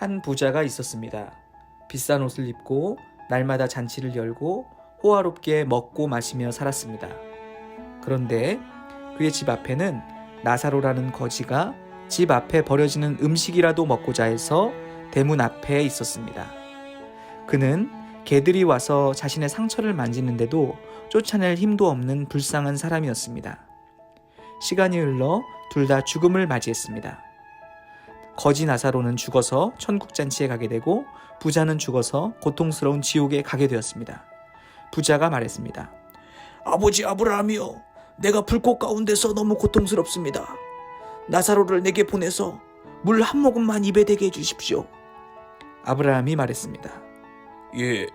한 부자가 있었습니다. 비싼 옷을 입고 날마다 잔치를 열고 호화롭게 먹고 마시며 살았습니다. 그런데 그의 집 앞에는 나사로라는 거지가 집 앞에 버려지는 음식이라도 먹고자 해서 대문 앞에 있었습니다. 그는 개들이 와서 자신의 상처를 만지는데도 쫓아낼 힘도 없는 불쌍한 사람이었습니다. 시간이 흘러 둘 다 죽음을 맞이했습니다. 거지 나사로는 죽어서 천국잔치에 가게 되고 부자는 죽어서 고통스러운 지옥에 가게 되었습니다. 부자가 말했습니다. 아버지 아브라함이여, 내가 불꽃 가운데서 너무 고통스럽습니다. 나사로를 내게 보내서 물 한 모금만 입에 대게 해주십시오. 아브라함이 말했습니다. 예,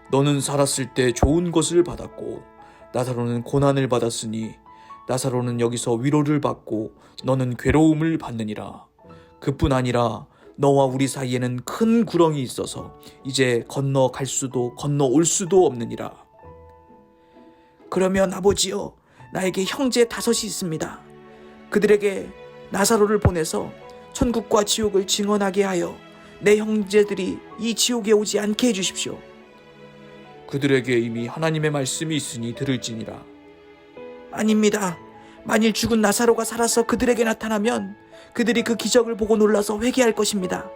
너는 살았을 때 좋은 것을 받았고 나사로는 고난을 받았으니 나사로는 여기서 위로를 받고 너는 괴로움을 받느니라. 그뿐 아니라 너와 우리 사이에는 큰 구렁이 있어서 이제 건너갈 수도 건너올 수도 없느니라. 그러면 아버지여, 나에게 형제 5이 있습니다. 그들에게 나사로를 보내서 천국과 지옥을 증언하게 하여 내 형제들이 이 지옥에 오지 않게 해주십시오. 그들에게 이미 하나님의 말씀이 있으니 들을지니라. 아닙니다. 만일 죽은 나사로가 살아서 그들에게 나타나면 그들이 그 기적을 보고 놀라서 회개할 것입니다.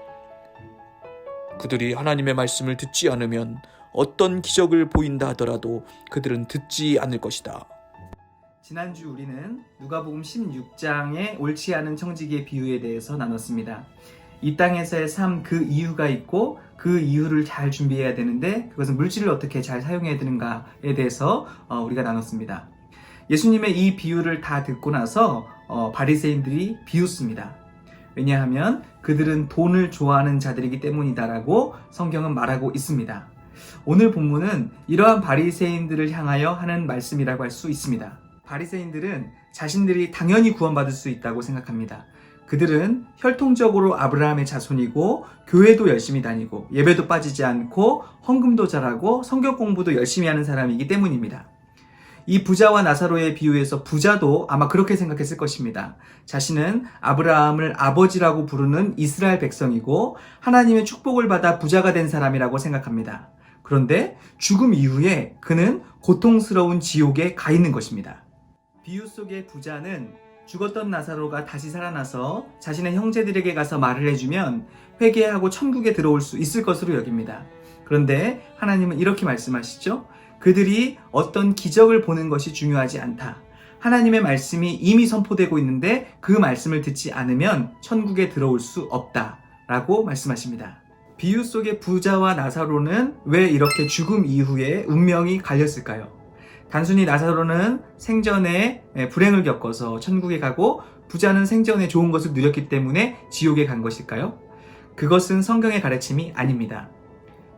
그들이 하나님의 말씀을 듣지 않으면 어떤 기적을 보인다 하더라도 그들은 듣지 않을 것이다. 지난주 우리는 누가복음 16장의 옳지 않은 청지기의 비유에 대해서 나눴습니다. 이 땅에서의 삶 그 이유가 있고 그 이유를 잘 준비해야 되는데 그것은 물질을 어떻게 잘 사용해야 되는가에 대해서 우리가 나눴습니다. 예수님의 이 비유를 다 듣고 나서 바리새인들이 비웃습니다. 왜냐하면 그들은 돈을 좋아하는 자들이기 때문이다라고 성경은 말하고 있습니다. 오늘 본문은 이러한 바리새인들을 향하여 하는 말씀이라고 할 수 있습니다. 바리새인들은 자신들이 당연히 구원받을 수 있다고 생각합니다. 그들은 혈통적으로 아브라함의 자손이고 교회도 열심히 다니고 예배도 빠지지 않고 헌금도 잘하고 성경 공부도 열심히 하는 사람이기 때문입니다. 이 부자와 나사로의 비유에서 부자도 아마 그렇게 생각했을 것입니다. 자신은 아브라함을 아버지라고 부르는 이스라엘 백성이고 하나님의 축복을 받아 부자가 된 사람이라고 생각합니다. 그런데 죽음 이후에 그는 고통스러운 지옥에 가 있는 것입니다. 비유 속의 부자는 죽었던 나사로가 다시 살아나서 자신의 형제들에게 가서 말을 해주면 회개하고 천국에 들어올 수 있을 것으로 여깁니다. 그런데 하나님은 이렇게 말씀하시죠. 그들이 어떤 기적을 보는 것이 중요하지 않다. 하나님의 말씀이 이미 선포되고 있는데 그 말씀을 듣지 않으면 천국에 들어올 수 없다 라고 말씀하십니다. 비유 속의 부자와 나사로는 왜 이렇게 죽음 이후에 운명이 갈렸을까요? 단순히 나사로는 생전에 불행을 겪어서 천국에 가고 부자는 생전에 좋은 것을 누렸기 때문에 지옥에 간 것일까요? 그것은 성경의 가르침이 아닙니다.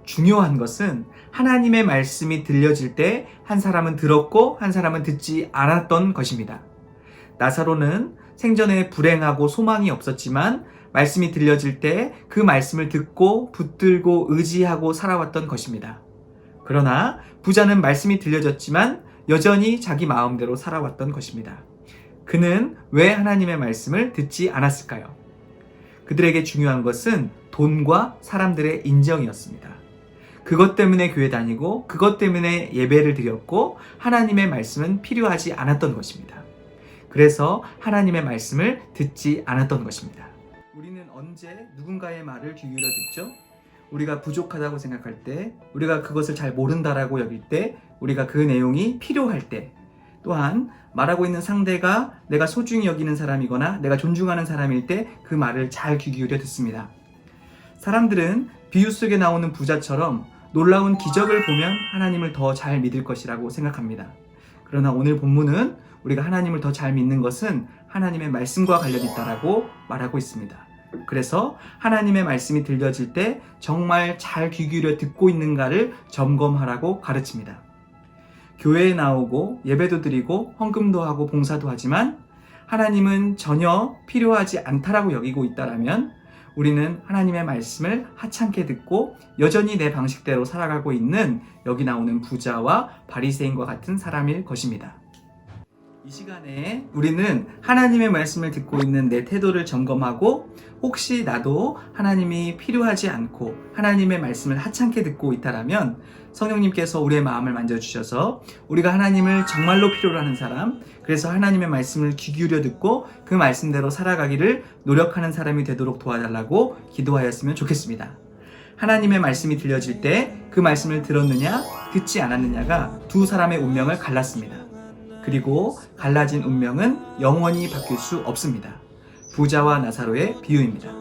중요한 것은 하나님의 말씀이 들려질 때 한 사람은 들었고 한 사람은 듣지 않았던 것입니다. 나사로는 생전에 불행하고 소망이 없었지만 말씀이 들려질 때 그 말씀을 듣고 붙들고 의지하고 살아왔던 것입니다. 그러나 부자는 말씀이 들려졌지만 여전히 자기 마음대로 살아왔던 것입니다. 그는 왜 하나님의 말씀을 듣지 않았을까요? 그들에게 중요한 것은 돈과 사람들의 인정이었습니다. 그것 때문에 교회 다니고 그것 때문에 예배를 드렸고 하나님의 말씀은 필요하지 않았던 것입니다. 그래서 하나님의 말씀을 듣지 않았던 것입니다. 우리는 언제 누군가의 말을 귀 기울여 듣죠? 우리가 부족하다고 생각할 때, 우리가 그것을 잘 모른다라고 여길 때, 우리가 그 내용이 필요할 때, 또한 말하고 있는 상대가 내가 소중히 여기는 사람이거나 내가 존중하는 사람일 때 그 말을 잘 귀 기울여 듣습니다. 사람들은 비유 속에 나오는 부자처럼 놀라운 기적을 보면 하나님을 더 잘 믿을 것이라고 생각합니다. 그러나 오늘 본문은 우리가 하나님을 더 잘 믿는 것은 하나님의 말씀과 관련이 있다라고 말하고 있습니다. 그래서 하나님의 말씀이 들려질 때 정말 잘 귀 기울여 듣고 있는가를 점검하라고 가르칩니다. 교회에 나오고 예배도 드리고 헌금도 하고 봉사도 하지만 하나님은 전혀 필요하지 않다라고 여기고 있다라면 우리는 하나님의 말씀을 하찮게 듣고 여전히 내 방식대로 살아가고 있는 여기 나오는 부자와 바리새인과 같은 사람일 것입니다. 이 시간에 우리는 하나님의 말씀을 듣고 있는 내 태도를 점검하고 혹시 나도 하나님이 필요하지 않고 하나님의 말씀을 하찮게 듣고 있다라면 성령님께서 우리의 마음을 만져주셔서 우리가 하나님을 정말로 필요로 하는 사람, 그래서 하나님의 말씀을 귀 기울여 듣고 그 말씀대로 살아가기를 노력하는 사람이 되도록 도와달라고 기도하였으면 좋겠습니다. 하나님의 말씀이 들려질 때 그 말씀을 들었느냐 듣지 않았느냐가 두 사람의 운명을 갈랐습니다. 그리고 갈라진 운명은 영원히 바뀔 수 없습니다. 부자와 나사로의 비유입니다.